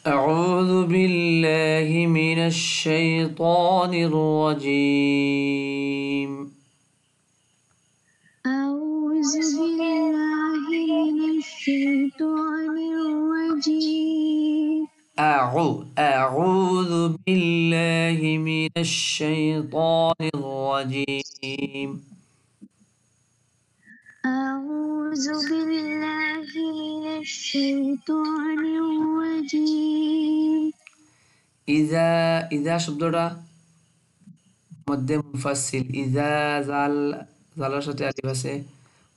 أعوذ بالله من الشيطان الرجيم. أعوذ بالله من الشيطان الرجيم. أعوذ بالله من الشيطان الرجيم. أعوذ بالله من الشيطان الرجيم. إذا শব্দটা মধ্যে মুনফাসিল, ইজা জালার সাথে আলিফ আছে।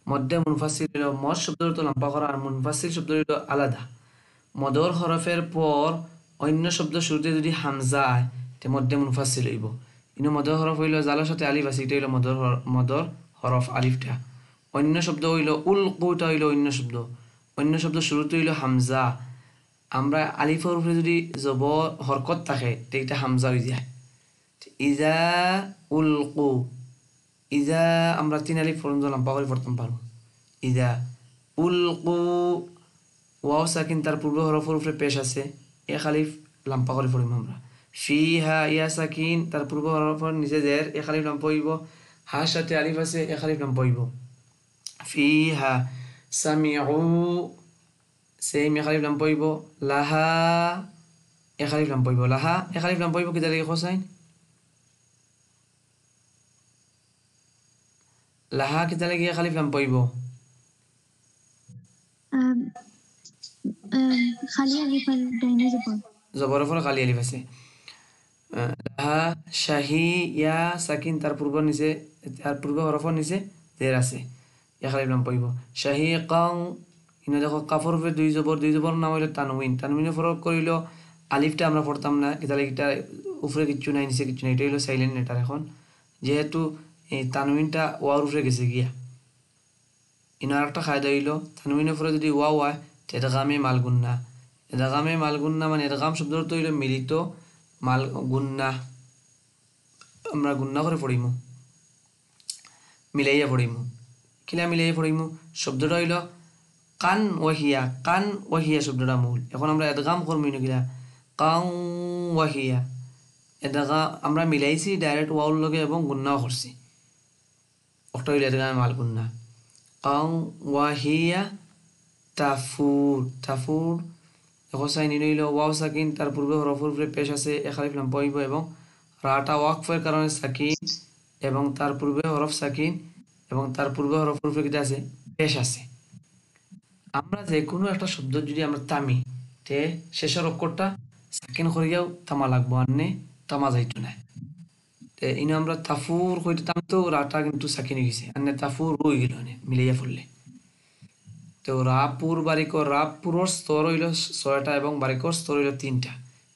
মধ্যে মুনফাসিল হলো মদ শব্দটা তো লম্বা করা, আর মুনফাসিল শব্দ হলো আলাদা। মদর হরফের পর অন্য শব্দ শুরুতে যদি হামজা আয় তে মধ্যে মুনফাসিল হইব। কিন্তু মদর হরফ হইল জালার সাথে আলিফ আছে, এটা হইল মদর হরফ আলিফটা। অন্য শব্দ হইল উলকুটা হইল অন্য শব্দ। অন্য শব্দ শুরুতে হইল হামজা। আমরা আলিফের উপরে যদি জবর হরকত থাকে তে এটা হামজা হয়ে যায়। ইজা উলকু, ইজা আমরা তিন আলিফ পর্যন্ত লম্বা করে পড়তাম পারো। ইজা উলকু, ওয়াও সাকিন তার পূর্ব হরফের উপরে পেশ আছে, এক আলিফ লম্বা করে পড়িম আমরা। ফিহা ইয়া সাকিন তার পূর্ব হরফের নিচে জের, এক আলিফ লম্বা হইব। হার সাথে আলিফ আছে, এক আলিফ লম্বা হইব। ফিহা সামিউ, সেম এক আলিফ লম্বা হইব। লাহা এক আলিফ লম্বা হইব। লাহা এক আলিফ লম্বা হইব, কিতা লাগে খোসাইন? লাহা কিতা লাগে এক আলিফ লম্বা হইব? খালি আলিফ আর ডাইনে জবর। জবরের পরে খালি আলিফ আছে। লাহা শাহি ইয়া সাকিন তার পূর্ব নিচে, তার পূর্ব হরফর নিচে জের আছে, এক আলিফ লম্বা হইব। শাহি কাং, ইনো দেখো কাফর উপরে দুই জবর নাম হইল তানউইন। তানউইনের ফরক করিল আলিফটা আমরা পড়তাম না, কিতা লাগে এটা উপরে কিচ্ছু নাই, নিচে কিচ্ছু নাই, এটা হইলো সাইলেন্ট লেটার। এখন যেহেতু এই তানউইনটা ওয়ার উপরে গেছে গিয়া, ইনো আর একটা খায়দা হইল তানউইনের উপরে যদি ওয়া হয় এদগামে মালগুন্না। এদগামে মালগুন্না মানে এদগাম শব্দটা তো হইল মিলিত মাল গুন্না, আমরা গুন্না করে পড়িমু, মিলাইয়া পড়িমু। কিলা মিলাইয়া পড়িমু? শব্দটা হইল কান ওয়াহিয়া, কান ওয়াহিয়া শব্দটা মূল। এখন আমরা এদগাম করবো কিলা, কাং ওয়াহিয়া। এদগা আমরা মিলাইছি ডাইরেক্ট ওয়াউর লগে এবং গুন্নাও করছি, ওটা হইল এদগামে মাল গুন্না। কাং ওয়াহিয়া তাফুর, তাফুর দেখো সাইন হইল ওয়াও সাকিন তার পূর্বে হরফের উপরে পেশ আছে, এক আলিফ লম্বা হইব এবং রাটা ওয়াকফের কারণে সাকিন এবং তার পূর্বে হরফ সাকিন এবং তার পূর্বে হরফের উপরে কিটা আছে? পেশ আছে। আমরা যে কোনো একটা শব্দ যদি আমরা তামি তে শেষের অক্ষরটা সাকিন করিয়াও তামা লাগবো, আনে তামা যাইতো না। তে ইনো আমরা তাফুর কইতে তামতো রাটা কিন্তু সাকিন হয়ে গেছে, আনে তাফুর হয়ে গেল মিলাইয়া পড়লে। তো রাপুর বারিকর, রাপুরর স্তর হইল 6টা এবং বারিকর স্তর হইল 3টা।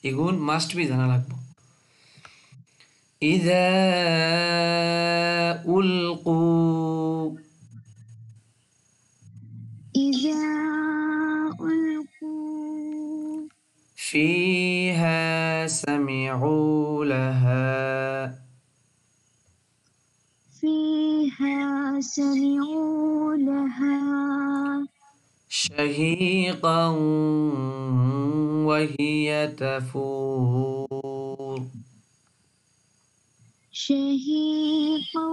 এগুন মাস্ট বি জানা লাগবো। ইযা উলকু, إذا ألقوا فيها سمعوا لها، فيها سمعوا لها شهيقا وهي تفور، شهيقا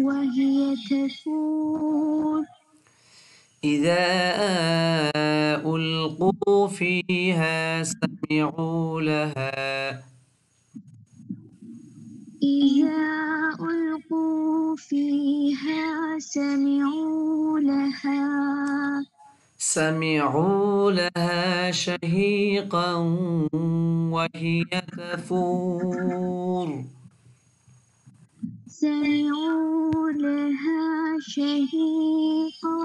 وهي تفور. إذا ألقوا فيها سمعوا لها، إذا ألقوا فيها سمعوا لها شهيقا وهي تفور. سمعوا لها شهيقا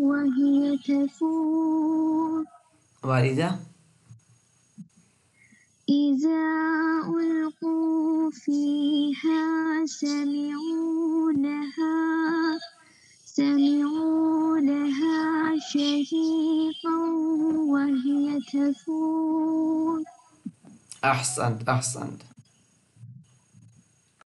وهي تفور. وإذا إذا ألقوا فيها سمعوا لها شهيقا وهي تفور. أحسنت.